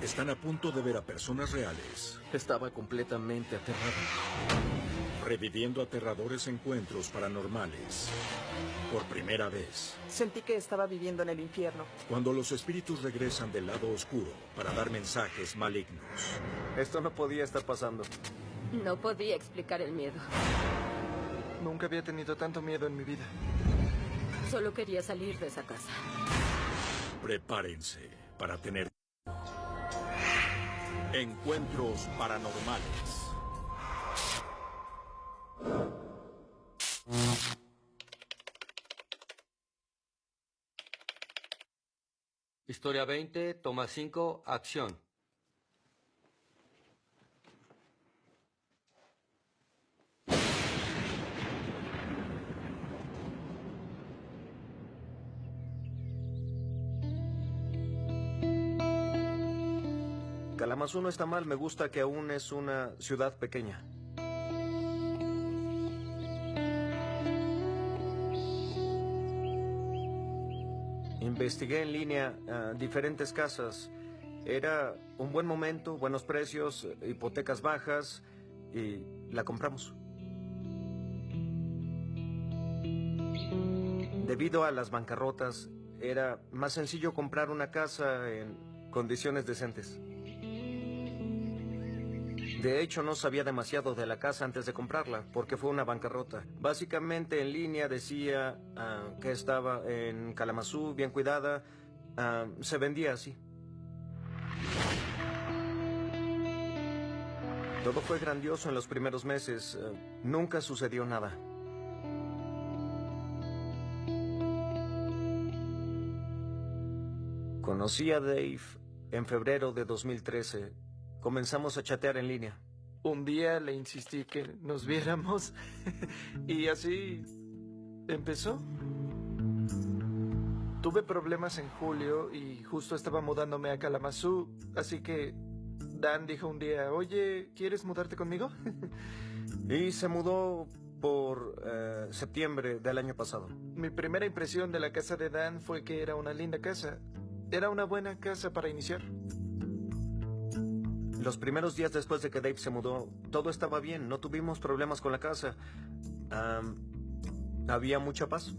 Están a punto de ver a personas reales Estaba completamente aterrado. reviviendo aterradores encuentros paranormales por primera vez. Sentí que estaba viviendo en el infierno. Cuando los espíritus regresan del lado oscuro para dar mensajes malignos. Esto no podía estar pasando. No podía explicar el miedo. Nunca había tenido tanto miedo en mi vida. Solo quería salir de esa casa. Prepárense para tener encuentros paranormales. Historia 20, toma 5, acción. Kalamazoo no está mal, me gusta que aún es una ciudad pequeña. Investigué en línea diferentes casas. Era un buen momento, buenos precios, hipotecas bajas y la compramos. Debido a las bancarrotas, era más sencillo comprar una casa en condiciones decentes. De hecho, no sabía demasiado de la casa antes de comprarla, porque fue una bancarrota. Básicamente, en línea decía que estaba en Kalamazoo, bien cuidada. Se vendía así. Todo fue grandioso en los primeros meses. Nunca sucedió nada. Conocí a Dave en febrero de 2013. Comenzamos a chatear en línea. Un día le insistí que nos viéramos y así empezó. Tuve problemas en julio y justo estaba mudándome a Kalamazoo, así que Dan dijo un día, oye, ¿quieres mudarte conmigo? Y se mudó por septiembre del año pasado. Mi primera impresión de la casa de Dan fue que era una linda casa. Era una buena casa para iniciar. Los primeros días después de que Dave se mudó, todo estaba bien, no tuvimos problemas con la casa. Había mucha paz.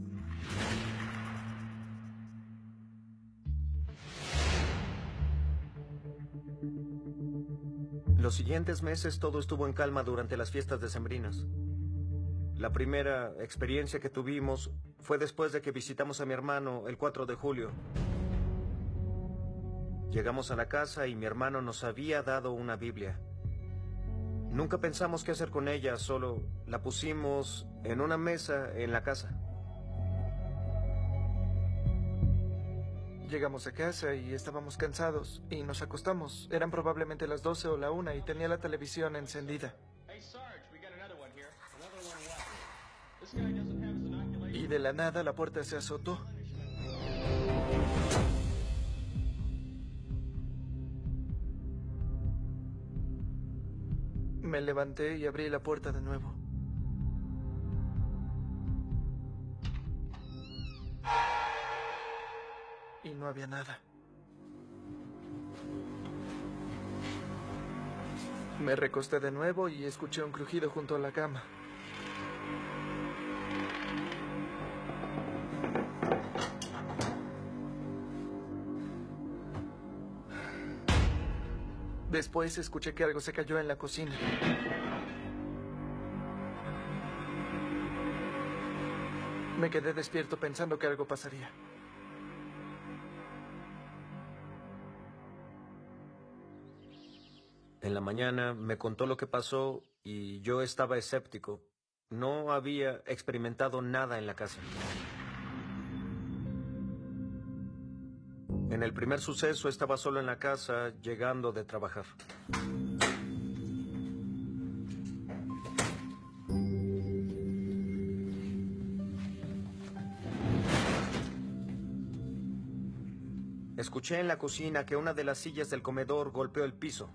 Los siguientes meses todo estuvo en calma durante las fiestas decembrinas. La primera experiencia que tuvimos fue después de que visitamos a mi hermano el 4 de julio. Llegamos a la casa y mi hermano nos había dado una Biblia. Nunca pensamos qué hacer con ella, solo la pusimos en una mesa en la casa. Llegamos a casa y estábamos cansados y nos acostamos. Eran probablemente las 12 o la 1 y tenía la televisión encendida. Y de la nada la puerta se azotó. Me levanté y abrí la puerta de nuevo. Y no había nada. Me recosté de nuevo y escuché un crujido junto a la cama. Después escuché que algo se cayó en la cocina. Me quedé despierto pensando que algo pasaría. En la mañana me contó lo que pasó y yo estaba escéptico. No había experimentado nada en la casa. En el primer suceso estaba solo en la casa, llegando de trabajar. Escuché en la cocina que una de las sillas del comedor golpeó el piso.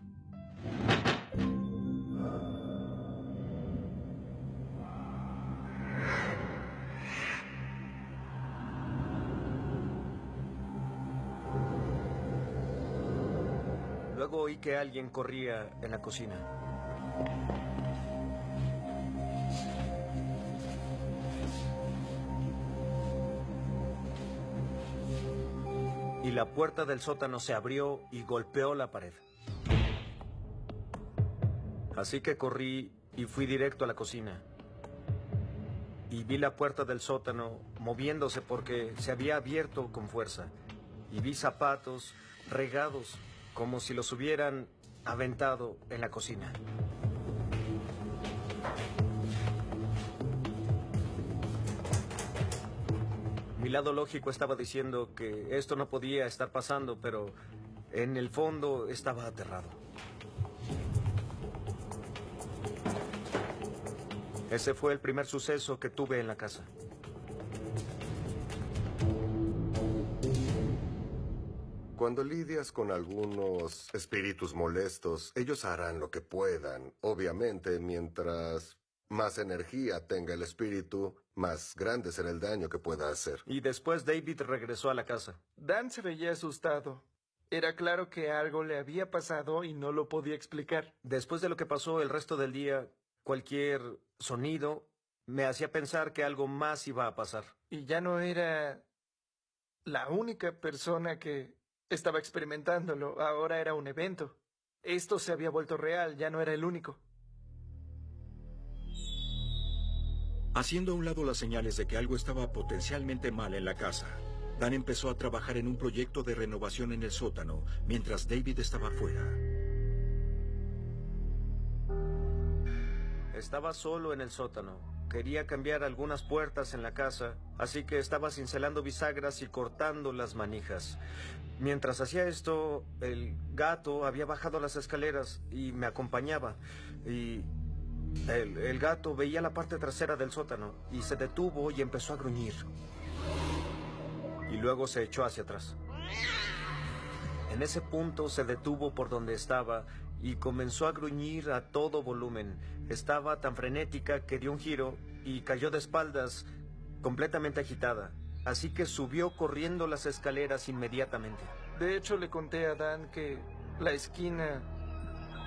Luego oí que alguien corría en la cocina. Y la puerta del sótano se abrió y golpeó la pared. Así que corrí y fui directo a la cocina. Y vi la puerta del sótano moviéndose porque se había abierto con fuerza. Y vi zapatos regados como si los hubieran aventado en la cocina. Mi lado lógico estaba diciendo que esto no podía estar pasando, pero en el fondo estaba aterrado. Ese fue el primer suceso que tuve en la casa. Cuando lidias con algunos espíritus molestos, ellos harán lo que puedan. Obviamente, mientras más energía tenga el espíritu, más grande será el daño que pueda hacer. Y después David regresó a la casa. Dan se veía asustado. Era claro que algo le había pasado y no lo podía explicar. Después de lo que pasó el resto del día, cualquier sonido me hacía pensar que algo más iba a pasar. Y ya no era la única persona que estaba experimentándolo. Ahora era un evento. Esto se había vuelto real, ya no era el único. Haciendo a un lado las señales de que algo estaba potencialmente mal en la casa, Dan empezó a trabajar en un proyecto de renovación en el sótano, mientras David estaba fuera. Estaba solo en el sótano. Quería cambiar algunas puertas en la casa, así que estaba cincelando bisagras y cortando las manijas. Mientras hacía esto, el gato había bajado las escaleras y me acompañaba. Y el gato veía la parte trasera del sótano y se detuvo y empezó a gruñir. Y luego se echó hacia atrás. En ese punto se detuvo por donde estaba y comenzó a gruñir a todo volumen. Estaba tan frenética que dio un giro y cayó de espaldas, completamente agitada. Así que subió corriendo las escaleras inmediatamente. De hecho, le conté a Dan que la esquina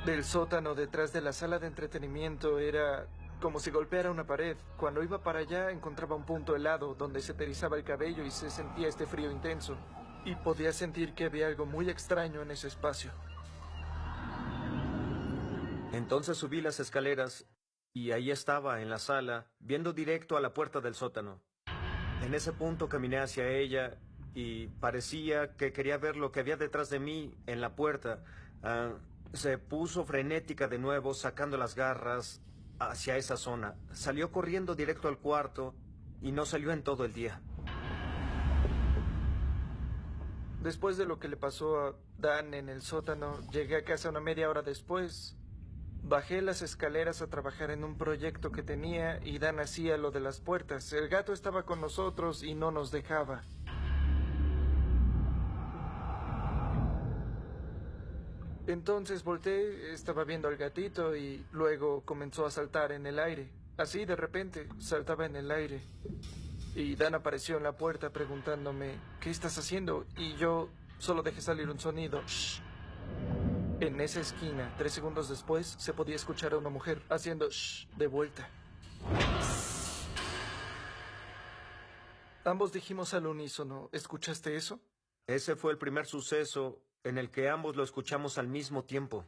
del sótano detrás de la sala de entretenimiento era como si golpeara una pared. Cuando iba para allá encontraba un punto helado donde se te erizaba el cabello y se sentía este frío intenso. Y podía sentir que había algo muy extraño en ese espacio. Entonces subí las escaleras y ahí estaba en la sala, viendo directo a la puerta del sótano. En ese punto caminé hacia ella y parecía que quería ver lo que había detrás de mí en la puerta. Se puso frenética de nuevo, sacando las garras hacia esa zona. Salió corriendo directo al cuarto y no salió en todo el día. Después de lo que le pasó a Dan en el sótano, llegué a casa una media hora después. Bajé las escaleras a trabajar en un proyecto que tenía y Dan hacía lo de las puertas. El gato estaba con nosotros y no nos dejaba. Entonces volteé, estaba viendo al gatito y luego comenzó a saltar en el aire. Así de repente, saltaba en el aire. Y Dan apareció en la puerta preguntándome, ¿qué estás haciendo? Y yo solo dejé salir un sonido. Shh. En esa esquina, 3 segundos después, se podía escuchar a una mujer haciendo shh de vuelta. Ambos dijimos al unísono, ¿escuchaste eso? Ese fue el primer suceso en el que ambos lo escuchamos al mismo tiempo.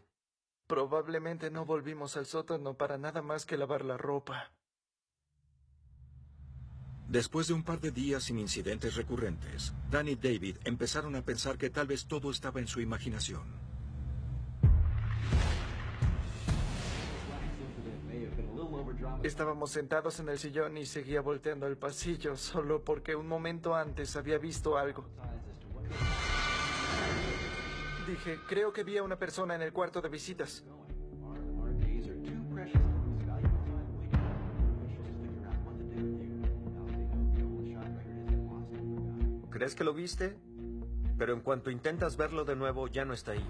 Probablemente no volvimos al sótano para nada más que lavar la ropa. Después de un par de días sin incidentes recurrentes, Dan y David empezaron a pensar que tal vez todo estaba en su imaginación. Estábamos sentados en el sillón y seguía volteando al pasillo, solo porque un momento antes había visto algo. Dije, creo que vi a una persona en el cuarto de visitas. ¿Crees que lo viste? Pero en cuanto intentas verlo de nuevo, ya no está ahí.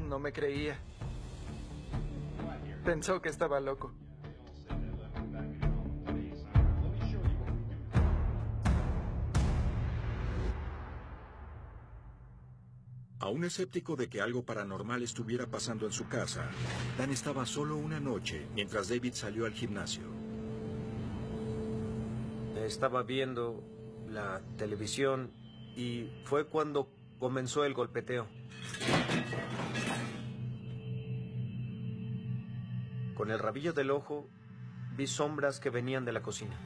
No me creía. Pensó que estaba loco. Aún escéptico de que algo paranormal estuviera pasando en su casa, Dan estaba solo una noche mientras David salió al gimnasio. Estaba viendo la televisión y fue cuando comenzó el golpeteo. Con el rabillo del ojo vi sombras que venían de la cocina.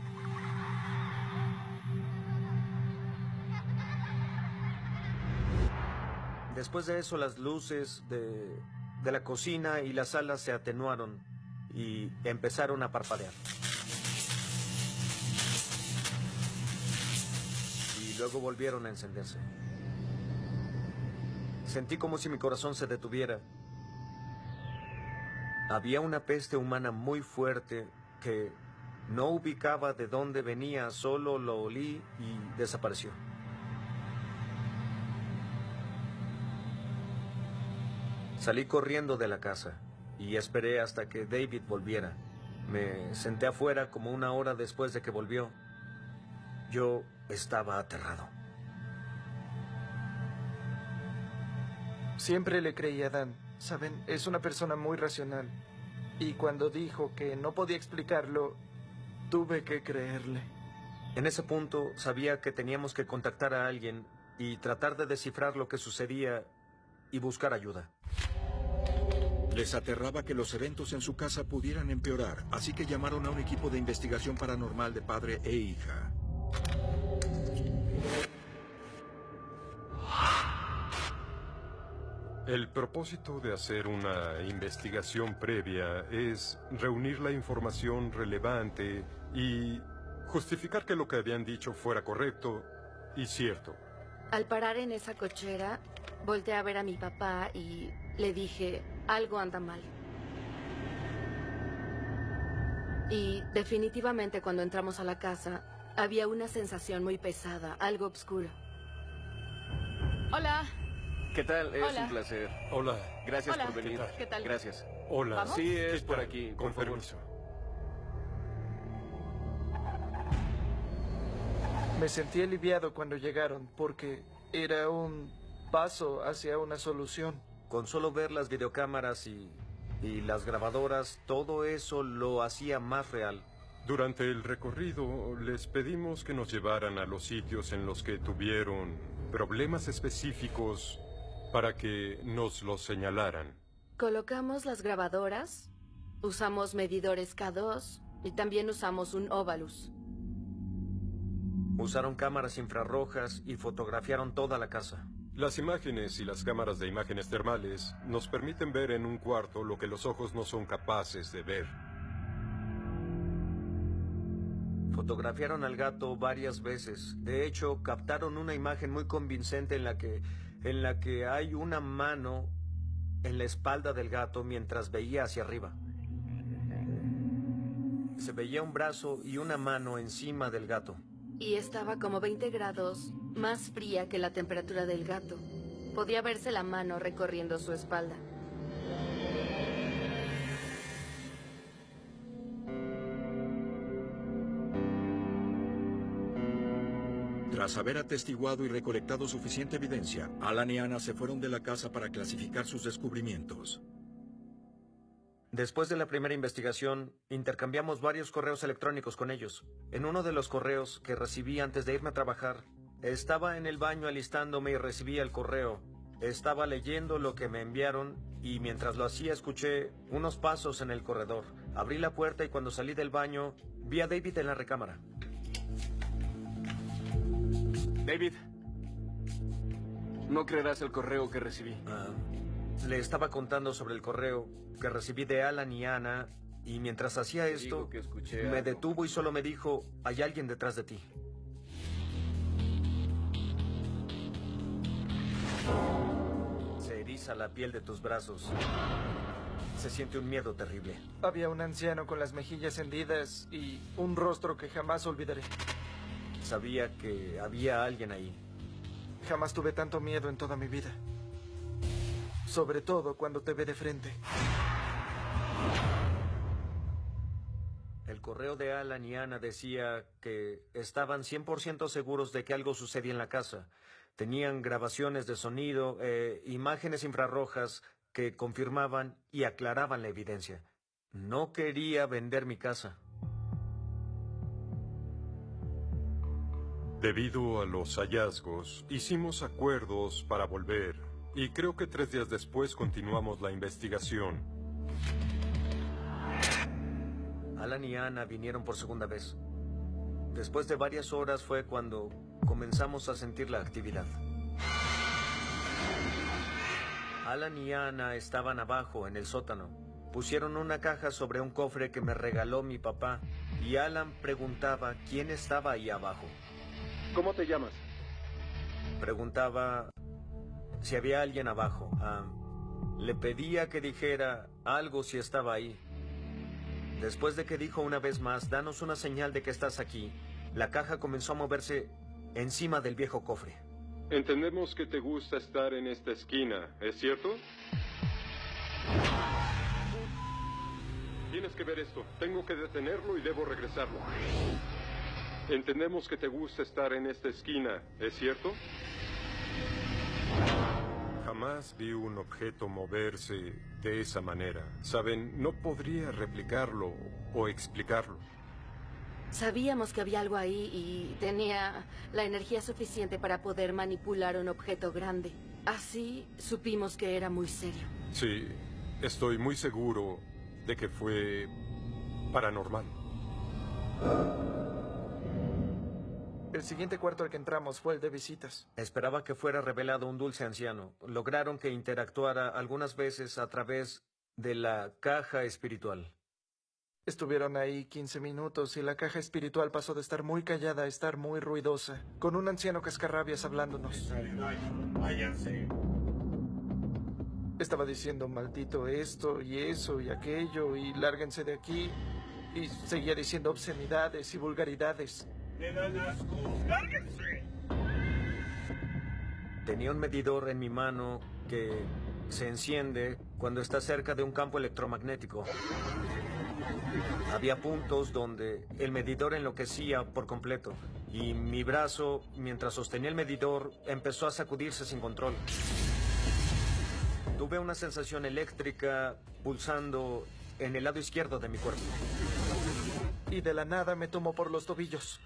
Después de eso, las luces de la cocina y la sala se atenuaron y empezaron a parpadear. Y luego volvieron a encenderse. Sentí como si mi corazón se detuviera. Había una peste humana muy fuerte que no ubicaba de dónde venía, solo lo olí y desapareció. Salí corriendo de la casa y esperé hasta que David volviera. Me senté afuera como una hora después de que volvió. Yo estaba aterrado. Siempre le creí a Dan. Saben, es una persona muy racional. Y cuando dijo que no podía explicarlo, tuve que creerle. En ese punto sabía que teníamos que contactar a alguien y tratar de descifrar lo que sucedía y buscar ayuda. Les aterraba que los eventos en su casa pudieran empeorar, así que llamaron a un equipo de investigación paranormal de padre e hija. El propósito de hacer una investigación previa es reunir la información relevante y justificar que lo que habían dicho fuera correcto y cierto. Al parar en esa cochera, volteé a ver a mi papá y le dije, algo anda mal. Y definitivamente cuando entramos a la casa, había una sensación muy pesada, algo oscuro. Hola. ¿Qué tal? Es Hola. un placer. Hola. Gracias Hola. por venir. ¿Qué tal? Gracias. Hola. ¿Vamos? Sí, es ¿Qué por tal? aquí, Con por favor. permiso. Me sentí aliviado cuando llegaron porque era un paso hacia una solución. Con solo ver las videocámaras y las grabadoras, todo eso lo hacía más real. Durante el recorrido les pedimos que nos llevaran a los sitios en los que tuvieron problemas específicos para que nos los señalaran. Colocamos las grabadoras, usamos medidores K2 y también usamos un Ovalus. Usaron cámaras infrarrojas y fotografiaron toda la casa. Las imágenes y las cámaras de imágenes termales nos permiten ver en un cuarto lo que los ojos no son capaces de ver. Fotografiaron al gato varias veces. De hecho, captaron una imagen muy convincente en la que hay una mano en la espalda del gato mientras veía hacia arriba. Se veía un brazo y una mano encima del gato. Y estaba como 20 grados más fría que la temperatura del gato. Podía verse la mano recorriendo su espalda. Tras haber atestiguado y recolectado suficiente evidencia, Alan y Anna se fueron de la casa para clasificar sus descubrimientos. Después de la primera investigación, intercambiamos varios correos electrónicos con ellos. En uno de los correos que recibí antes de irme a trabajar, estaba en el baño alistándome y recibí el correo. Estaba leyendo lo que me enviaron y mientras lo hacía escuché unos pasos en el corredor. Abrí la puerta y cuando salí del baño vi a David en la recámara. David, no creerás el correo que recibí. Le estaba contando sobre el correo que recibí de Alan y Anna y mientras hacía esto Digo que escuché me algo. detuvo y solo me dijo, hay alguien detrás de ti. Se eriza la piel de tus brazos. Se siente un miedo terrible. Había un anciano con las mejillas hendidas y un rostro que jamás olvidaré. Sabía que había alguien ahí. Jamás tuve tanto miedo en toda mi vida. Sobre todo cuando te ve de frente. El correo de Alan y Anna decía que estaban 100% seguros de que algo sucedía en la casa. Tenían grabaciones de sonido, imágenes infrarrojas que confirmaban y aclaraban la evidencia. No quería vender mi casa. Debido a los hallazgos, hicimos acuerdos para volver, y creo que 3 días después continuamos la investigación. Alan y Anna vinieron por segunda vez. Después de varias horas fue cuando comenzamos a sentir la actividad. Alan y Anna estaban abajo, en el sótano. Pusieron una caja sobre un cofre que me regaló mi papá, y Alan preguntaba quién estaba ahí abajo. ¿Cómo te llamas? Preguntaba si había alguien abajo. Le pedía que dijera algo si estaba ahí. Después de que dijo una vez más, danos una señal de que estás aquí, la caja comenzó a moverse encima del viejo cofre. Entendemos que te gusta estar en esta esquina, ¿es cierto? Tienes que ver esto. Tengo que detenerlo y debo regresarlo. Entendemos que te gusta estar en esta esquina, ¿es cierto? Jamás vi un objeto moverse de esa manera. Saben, no podría replicarlo o explicarlo. Sabíamos que había algo ahí y tenía la energía suficiente para poder manipular un objeto grande. Así supimos que era muy serio. Sí, estoy muy seguro de que fue paranormal. El siguiente cuarto al que entramos fue el de visitas. Esperaba que fuera revelado un dulce anciano. Lograron que interactuara algunas veces a través de la caja espiritual. Estuvieron ahí 15 minutos y la caja espiritual pasó de estar muy callada a estar muy ruidosa, con un anciano cascarrabias hablándonos. Estaba diciendo maldito esto y eso y aquello y lárguense de aquí, y seguía diciendo obscenidades y vulgaridades. Tenía un medidor en mi mano que se enciende cuando está cerca de un campo electromagnético. Había puntos donde el medidor enloquecía por completo y mi brazo, mientras sostenía el medidor, empezó a sacudirse sin control. Tuve una sensación eléctrica pulsando en el lado izquierdo de mi cuerpo. Y de la nada me tomó por los tobillos.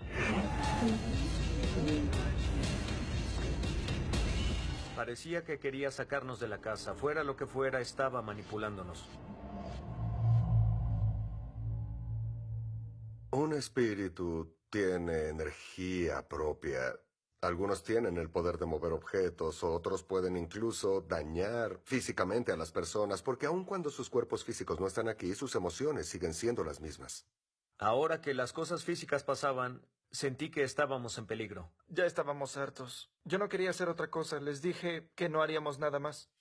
Parecía que quería sacarnos de la casa. Fuera lo que fuera, estaba manipulándonos. Un espíritu tiene energía propia. Algunos tienen el poder de mover objetos, otros pueden incluso dañar físicamente a las personas, porque aun cuando sus cuerpos físicos no están aquí, sus emociones siguen siendo las mismas. Ahora que las cosas físicas pasaban, sentí que estábamos en peligro. Ya estábamos hartos. Yo no quería hacer otra cosa. Les dije que no haríamos nada más.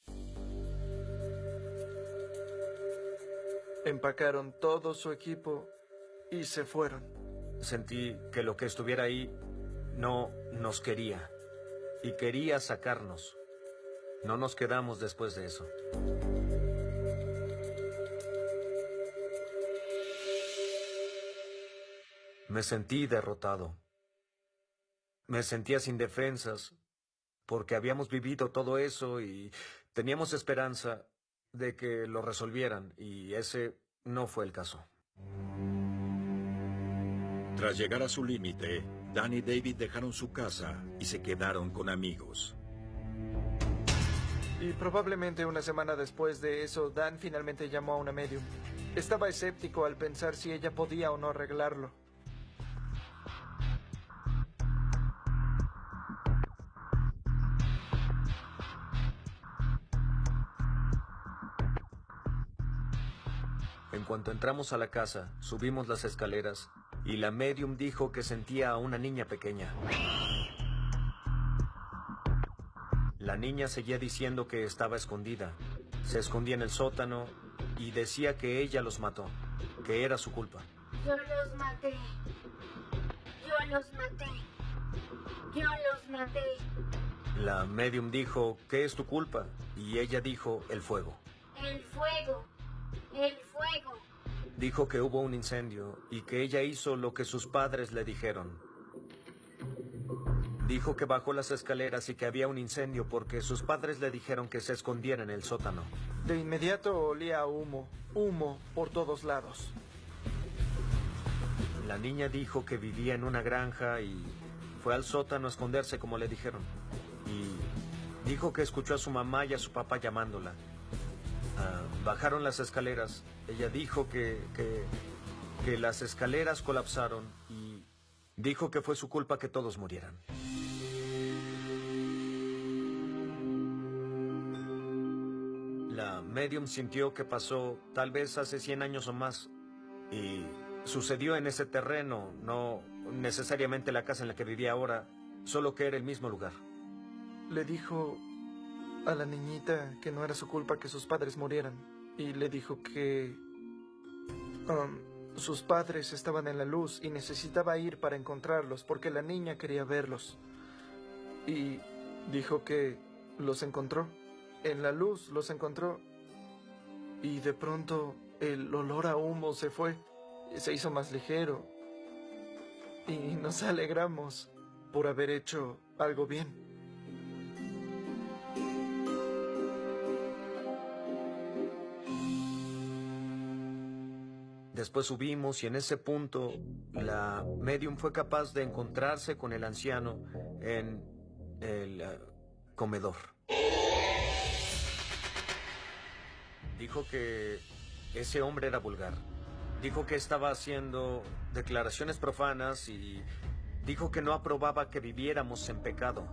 Empacaron todo su equipo y se fueron. Sentí que lo que estuviera ahí no nos quería. Y quería sacarnos. No nos quedamos después de eso. Me sentí derrotado. Me sentía sin defensas, porque habíamos vivido todo eso y teníamos esperanza de que lo resolvieran, y ese no fue el caso. Tras llegar a su límite, Dan y David dejaron su casa y se quedaron con amigos. Y probablemente una semana después de eso, Dan finalmente llamó a una medium. Estaba escéptico al pensar si ella podía o no arreglarlo. En cuanto entramos a la casa, subimos las escaleras y la medium dijo que sentía a una niña pequeña. La niña seguía diciendo que estaba escondida. Se escondía en el sótano y decía que ella los mató, que era su culpa. Yo los maté. Yo los maté. Yo los maté. La medium dijo, ¿qué es tu culpa? Y ella dijo, el fuego. El fuego. El fuego. Dijo que hubo un incendio y que ella hizo lo que sus padres le dijeron. Dijo que bajó las escaleras y que había un incendio porque sus padres le dijeron que se escondiera en el sótano. De inmediato olía a humo, humo por todos lados. La niña dijo que vivía en una granja y fue al sótano a esconderse como le dijeron. Y dijo que escuchó a su mamá y a su papá llamándola. Bajaron las escaleras. Ella dijo que las escaleras colapsaron y dijo que fue su culpa que todos murieran. La medium sintió que pasó tal vez hace 100 años o más y sucedió en ese terreno, no necesariamente la casa en la que vivía ahora, solo que era el mismo lugar. Le dijo a la niñita que no era su culpa que sus padres murieran y le dijo que sus padres estaban en la luz y necesitaba ir para encontrarlos porque la niña quería verlos. Y dijo que los encontró. En la luz los encontró. Y de pronto el olor a humo se fue. Se hizo más ligero. Y nos alegramos por haber hecho algo bien. Después subimos y en ese punto la medium fue capaz de encontrarse con el anciano en el comedor. Dijo que ese hombre era vulgar. Dijo que estaba haciendo declaraciones profanas y dijo que no aprobaba que viviéramos en pecado.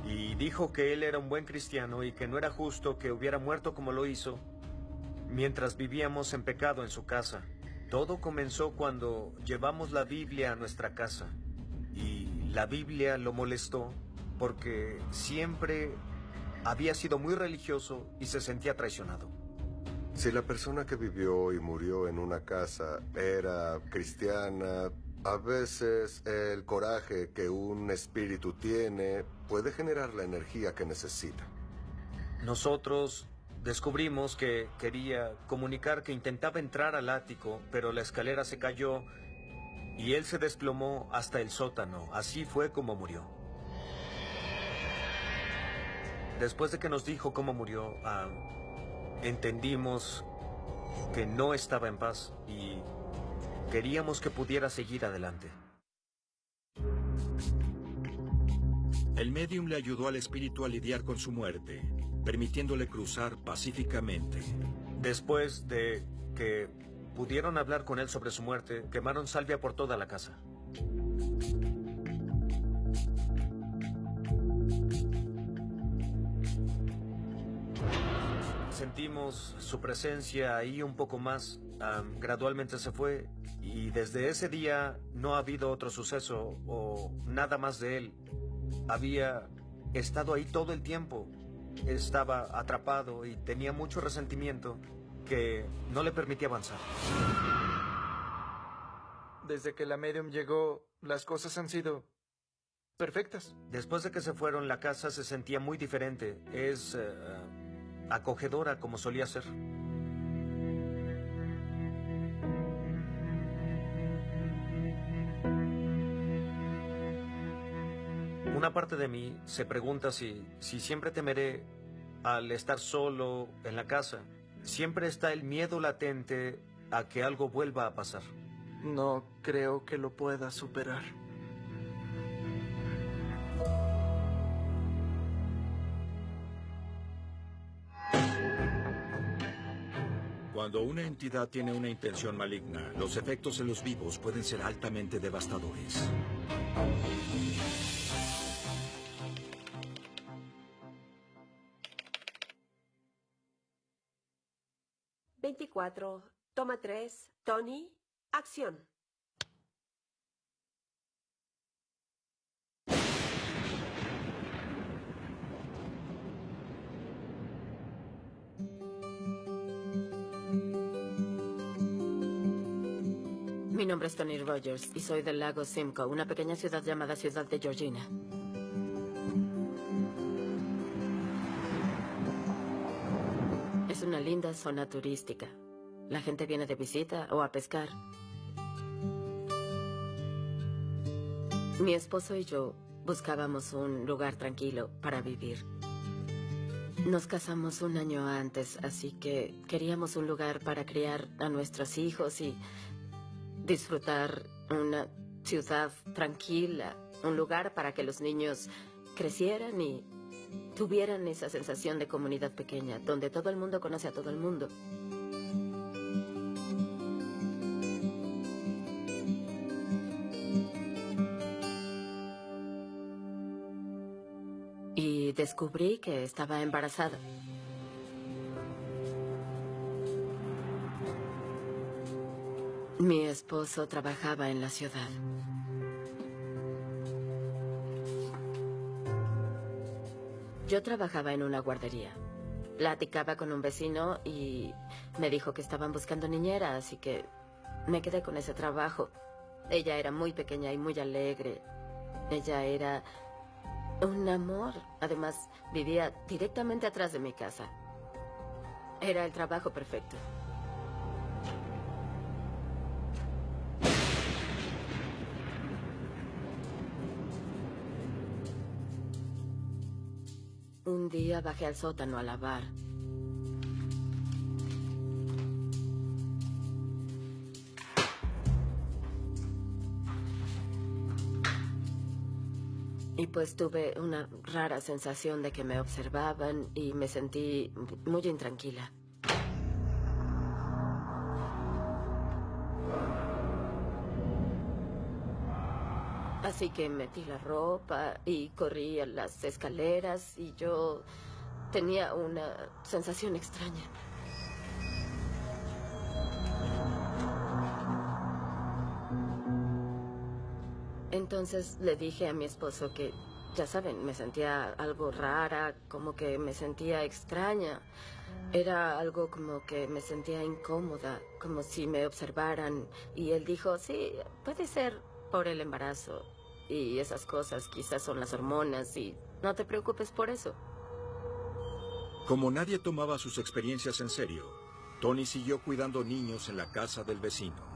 Y dijo que él era un buen cristiano y que no era justo que hubiera muerto como lo hizo mientras vivíamos en pecado en su casa. Todo comenzó cuando llevamos la Biblia a nuestra casa. Y la Biblia lo molestó porque siempre había sido muy religioso y se sentía traicionado. Si la persona que vivió y murió en una casa era cristiana, a veces el coraje que un espíritu tiene puede generar la energía que necesita. Nosotros descubrimos que quería comunicar que intentaba entrar al ático, pero la escalera se cayó y él se desplomó hasta el sótano. Así fue como murió. Después de que nos dijo cómo murió, entendimos que no estaba en paz y queríamos que pudiera seguir adelante. El médium le ayudó al espíritu a lidiar con su muerte, permitiéndole cruzar pacíficamente. Después de que pudieron hablar con él sobre su muerte, quemaron salvia por toda la casa. Sentimos su presencia ahí un poco más. Gradualmente se fue y desde ese día no ha habido otro suceso o nada más de él. Había estado ahí todo el tiempo. Estaba atrapado y tenía mucho resentimiento que no le permitía avanzar. Desde que la medium llegó, las cosas han sido perfectas. Después de que se fueron, la casa se sentía muy diferente. Es acogedora como solía ser. Una parte de mí se pregunta si siempre temeré al estar solo en la casa. Siempre está el miedo latente a que algo vuelva a pasar. No creo que lo pueda superar. Cuando una entidad tiene una intención maligna, los efectos en los vivos pueden ser altamente devastadores. ...24, toma 3, Tony, acción. Mi nombre es Tony Rogers y soy del lago Simcoe, una pequeña ciudad llamada Ciudad de Georgina. Es una linda zona turística. La gente viene de visita o a pescar. Mi esposo y yo buscábamos un lugar tranquilo para vivir. Nos casamos un año antes, así que queríamos un lugar para criar a nuestros hijos y disfrutar una ciudad tranquila, un lugar para que los niños crecieran y tuvieran esa sensación de comunidad pequeña, donde todo el mundo conoce a todo el mundo. Y descubrí que estaba embarazada. Mi esposo trabajaba en la ciudad. Yo trabajaba en una guardería. Platicaba con un vecino y me dijo que estaban buscando niñera, así que me quedé con ese trabajo. Ella era muy pequeña y muy alegre. Ella era un amor. Además, vivía directamente atrás de mi casa. Era el trabajo perfecto. Un día bajé al sótano a lavar. Y pues tuve una rara sensación de que me observaban y me sentí muy intranquila. Así que metí la ropa y corrí a las escaleras y yo tenía una sensación extraña. Entonces le dije a mi esposo que, ya saben, me sentía algo rara, como que me sentía extraña. Era algo como que me sentía incómoda, como si me observaran. Y él dijo, sí, puede ser por el embarazo y esas cosas, quizás son las hormonas y no te preocupes por eso. Como nadie tomaba sus experiencias en serio, Tony siguió cuidando niños en la casa del vecino.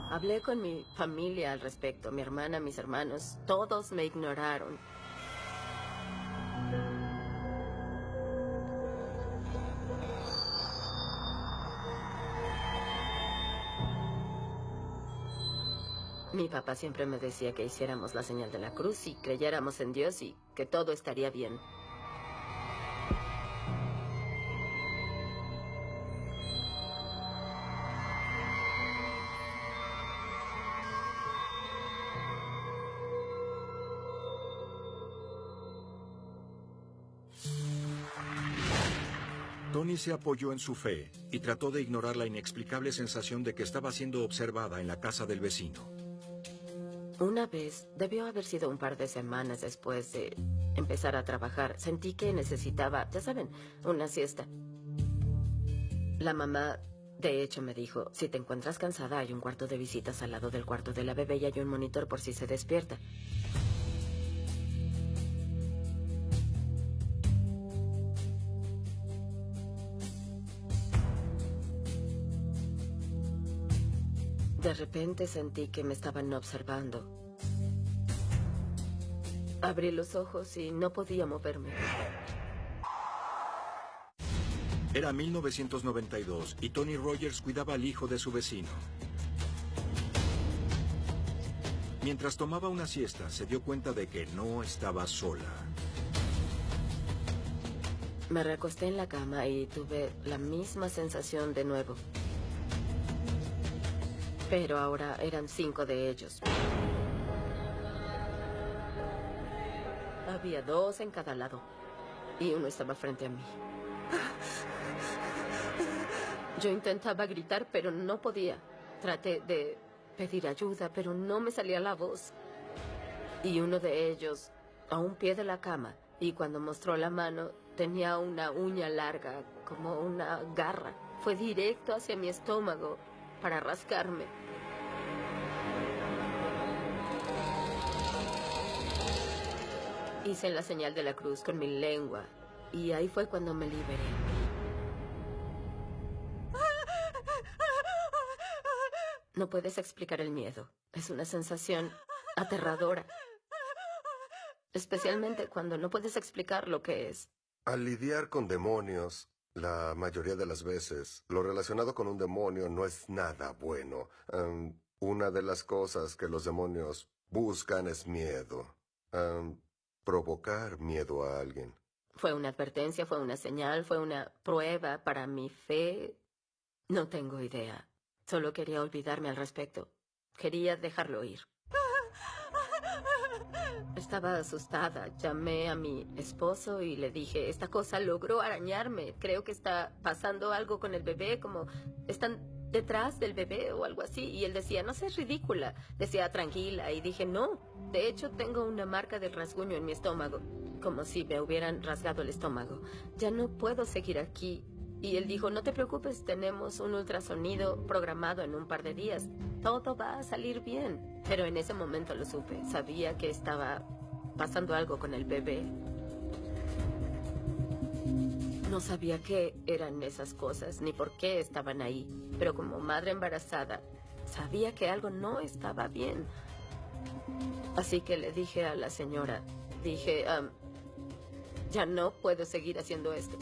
Hablé con mi familia al respecto, mi hermana, mis hermanos, todos me ignoraron. Mi papá siempre me decía que hiciéramos la señal de la cruz y creyéramos en Dios y que todo estaría bien. Tony se apoyó en su fe y trató de ignorar la inexplicable sensación de que estaba siendo observada en la casa del vecino. Una vez, debió haber sido un par de semanas después de empezar a trabajar, sentí que necesitaba, ya saben, una siesta. La mamá, de hecho, me dijo, si te encuentras cansada, hay un cuarto de visitas al lado del cuarto de la bebé y hay un monitor por si se despierta. De repente sentí que me estaban observando. Abrí los ojos y no podía moverme. Era 1992 y Tony Rogers cuidaba al hijo de su vecino. Mientras tomaba una siesta, se dio cuenta de que no estaba sola. Me recosté en la cama y tuve la misma sensación de nuevo. Pero ahora eran 5 de ellos. Había 2 en cada lado. Y uno estaba frente a mí. Yo intentaba gritar, pero no podía. Traté de pedir ayuda, pero no me salía la voz. Y uno de ellos, a un pie de la cama, y cuando mostró la mano, tenía una uña larga, como una garra. Fue directo hacia mi estómago para rascarme. Hice la señal de la cruz con mi lengua y ahí fue cuando me liberé. No puedes explicar el miedo. Es una sensación aterradora. Especialmente cuando no puedes explicar lo que es. Al lidiar con demonios, la mayoría de las veces, lo relacionado con un demonio no es nada bueno. Una de las cosas que los demonios buscan es miedo. Provocar miedo a alguien. Fue una advertencia, fue una señal, fue una prueba para mi fe. No tengo idea. Solo quería olvidarme al respecto. Quería dejarlo ir. Estaba asustada. Llamé a mi esposo y le dije, esta cosa logró arañarme. Creo que está pasando algo con el bebé, como están detrás del bebé o algo así. Y él decía, no seas ridícula. Decía, tranquila. Y dije, no. De hecho, tengo una marca del rasguño en mi estómago. Como si me hubieran rasgado el estómago. Ya no puedo seguir aquí. Y él dijo, no te preocupes, tenemos un ultrasonido programado en un par de días. Todo va a salir bien. Pero en ese momento lo supe. Sabía que estaba pasando algo con el bebé. No sabía qué eran esas cosas, ni por qué estaban ahí. Pero como madre embarazada, sabía que algo no estaba bien. Así que le dije a la señora, ya no puedo seguir haciendo esto.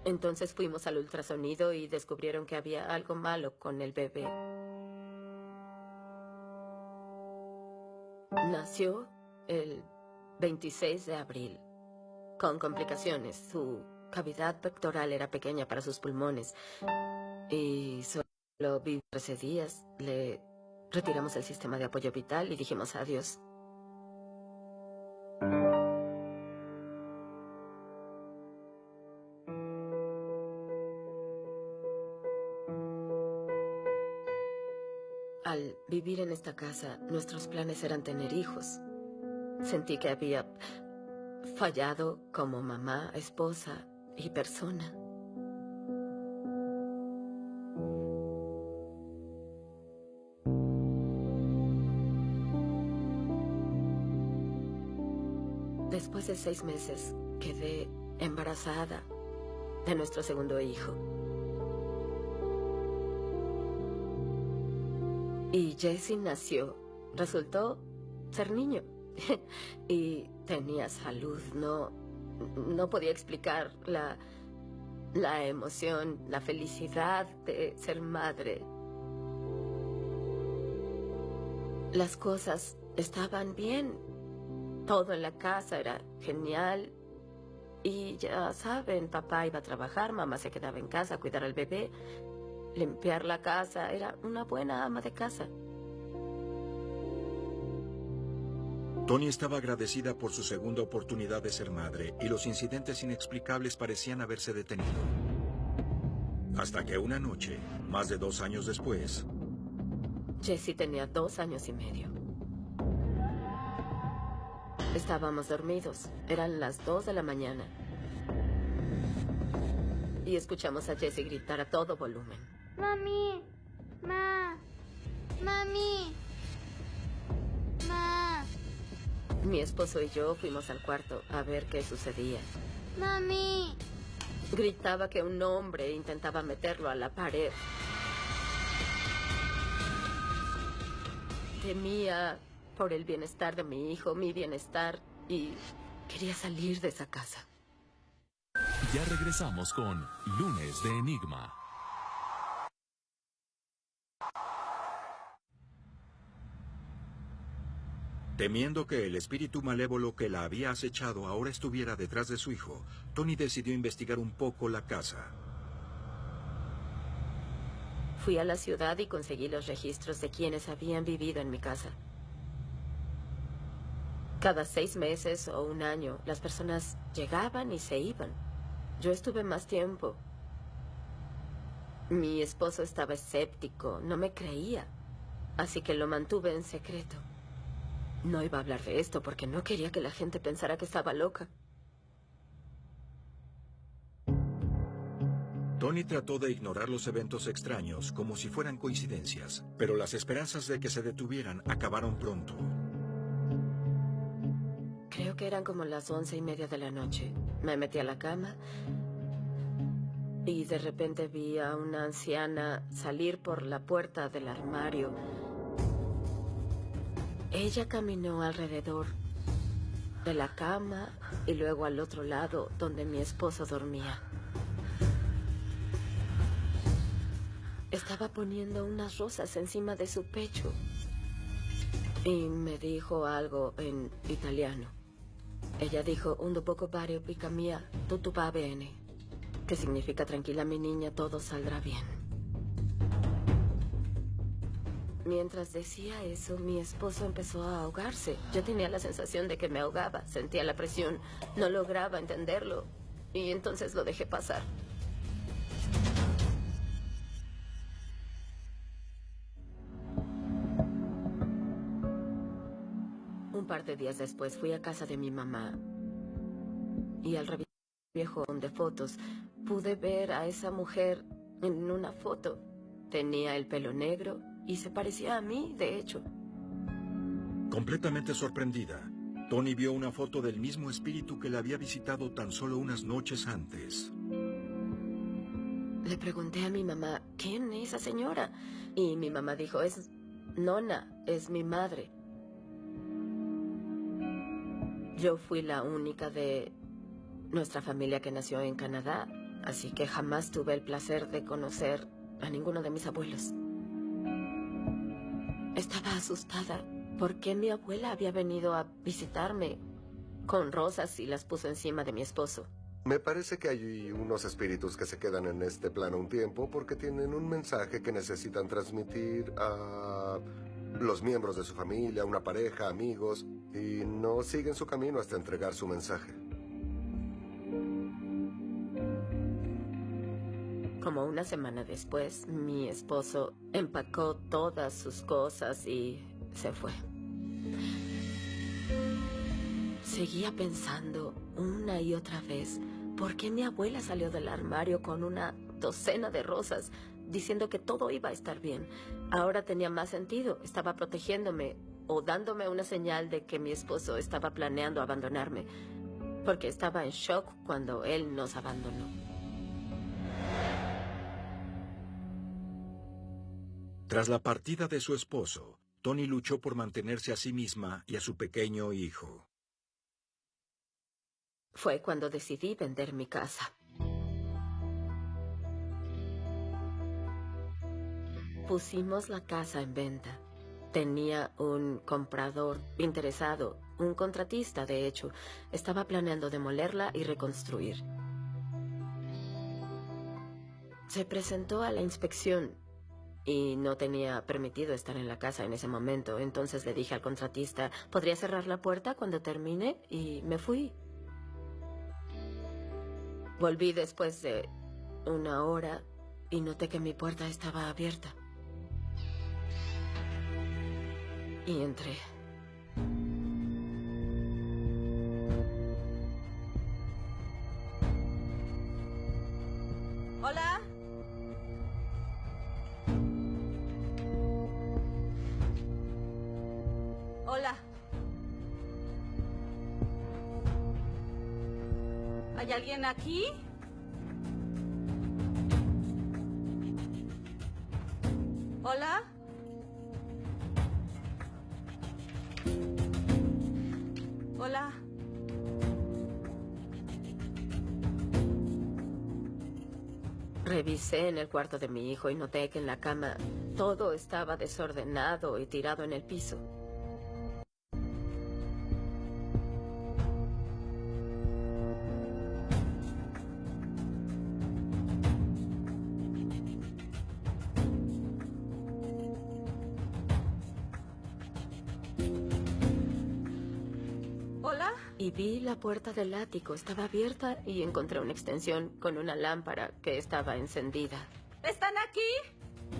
Entonces fuimos al ultrasonido y descubrieron que había algo malo con el bebé. Nació el 26 de abril, con complicaciones. Su cavidad pectoral era pequeña para sus pulmones. Y solo vivió 13 días. Le retiramos el sistema de apoyo vital y dijimos adiós. Al vivir en esta casa, nuestros planes eran tener hijos. Sentí que había fallado como mamá, esposa y persona. Después de 6 meses, quedé embarazada de nuestro segundo hijo. Y Jesse nació. Resultó ser niño. Y tenía salud. No podía explicar la emoción, la felicidad de ser madre. Las cosas estaban bien. Todo en la casa era genial. Y ya saben, papá iba a trabajar, mamá se quedaba en casa a cuidar al bebé. Limpiar la casa, era una buena ama de casa. Toni estaba agradecida por su segunda oportunidad de ser madre y los incidentes inexplicables parecían haberse detenido. Hasta que una noche, más de 2 años después... Jesse tenía 2 años y medio. Estábamos dormidos. Eran las 2 de la mañana. Y escuchamos a Jesse gritar a todo volumen. Mami, mami, ma. Mi esposo y yo fuimos al cuarto a ver qué sucedía. Mami. Gritaba que un hombre intentaba meterlo a la pared. Temía por el bienestar de mi hijo, mi bienestar, y quería salir de esa casa. Ya regresamos con Lunes de Enigma. Temiendo que el espíritu malévolo que la había acechado ahora estuviera detrás de su hijo, Toni decidió investigar un poco la casa. Fui a la ciudad y conseguí los registros de quienes habían vivido en mi casa. Cada 6 meses o 1 año, las personas llegaban y se iban. Yo estuve más tiempo. Mi esposo estaba escéptico, no me creía. Así que lo mantuve en secreto. No iba a hablar de esto porque no quería que la gente pensara que estaba loca. Toni trató de ignorar los eventos extraños como si fueran coincidencias, pero las esperanzas de que se detuvieran acabaron pronto. Creo que eran como las 11:30 de la noche. Me metí a la cama y de repente vi a una anciana salir por la puerta del armario. Ella caminó alrededor de la cama y luego al otro lado donde mi esposo dormía. Estaba poniendo unas rosas encima de su pecho y me dijo algo en italiano. Ella dijo, un poco pare pica mía, tutto va bene, que significa, tranquila mi niña, todo saldrá bien. Mientras decía eso, mi esposo empezó a ahogarse. Yo tenía la sensación de que me ahogaba, sentía la presión, no lograba entenderlo y entonces lo dejé pasar. Un par de días después fui a casa de mi mamá y al revisar el viejo de fotos pude ver a esa mujer en una foto. Tenía el pelo negro y se parecía a mí, de hecho. Completamente sorprendida, Tony vio una foto del mismo espíritu que la había visitado tan solo unas noches antes. Le pregunté a mi mamá, ¿quién es esa señora? Y mi mamá dijo, es Nona, es mi madre. Yo fui la única de nuestra familia que nació en Canadá, así que jamás tuve el placer de conocer a ninguno de mis abuelos. Estaba asustada porque mi abuela había venido a visitarme con rosas y las puso encima de mi esposo. Me parece que hay unos espíritus que se quedan en este plano un tiempo porque tienen un mensaje que necesitan transmitir a los miembros de su familia, una pareja, amigos, y no siguen su camino hasta entregar su mensaje. Como una semana después, mi esposo empacó todas sus cosas y se fue. Seguía pensando una y otra vez por qué mi abuela salió del armario con una docena de rosas diciendo que todo iba a estar bien. Ahora tenía más sentido. Estaba protegiéndome o dándome una señal de que mi esposo estaba planeando abandonarme, porque estaba en shock cuando él nos abandonó. Tras la partida de su esposo, Tony luchó por mantenerse a sí misma y a su pequeño hijo. Fue cuando decidí vender mi casa. Pusimos la casa en venta. Tenía un comprador interesado, un contratista, de hecho. Estaba planeando demolerla y reconstruir. Se presentó a la inspección y no tenía permitido estar en la casa en ese momento. Entonces le dije al contratista, ¿podría cerrar la puerta cuando termine? Y me fui. Volví después de una hora y noté que mi puerta estaba abierta. Y entré. Hola. Hola. ¿Hay alguien aquí? Hola. Hola. Revisé en el cuarto de mi hijo y noté que en la cama todo estaba desordenado y tirado en el piso. Hola. Y vi la puerta del ático. Estaba abierta y encontré una extensión con una lámpara que estaba encendida. ¿Están aquí?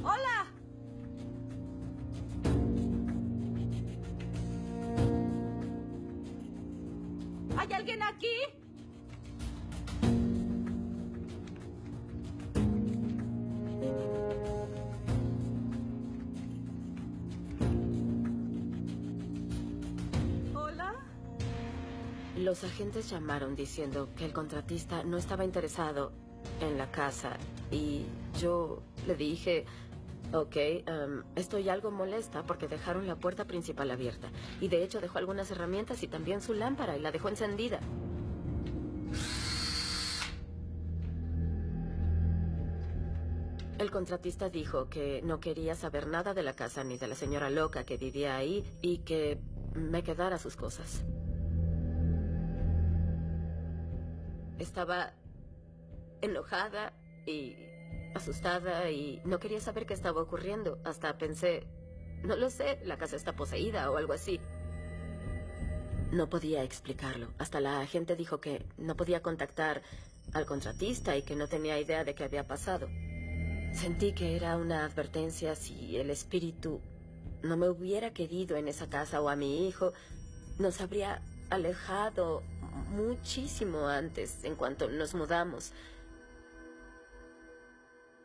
Hola. ¿Hay alguien aquí? Hola. Los agentes llamaron diciendo que el contratista no estaba interesado en la casa y yo le dije, ok, estoy algo molesta porque dejaron la puerta principal abierta. Y de hecho dejó algunas herramientas y también su lámpara y la dejó encendida. El contratista dijo que no quería saber nada de la casa ni de la señora loca que vivía ahí y que me quedara sus cosas. Estaba enojada y asustada y no quería saber qué estaba ocurriendo. Hasta pensé, no lo sé, la casa está poseída o algo así. No podía explicarlo. Hasta la agente dijo que no podía contactar al contratista y que no tenía idea de qué había pasado. Sentí que era una advertencia si el espíritu no me hubiera querido en esa casa o a mi hijo, nos habría alejado muchísimo antes, en cuanto nos mudamos.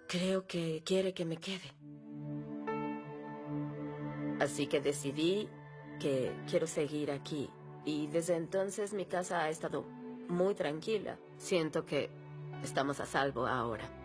Creo que quiere que me quede. Así que decidí que quiero seguir aquí. Y desde entonces mi casa ha estado muy tranquila. Siento que estamos a salvo ahora.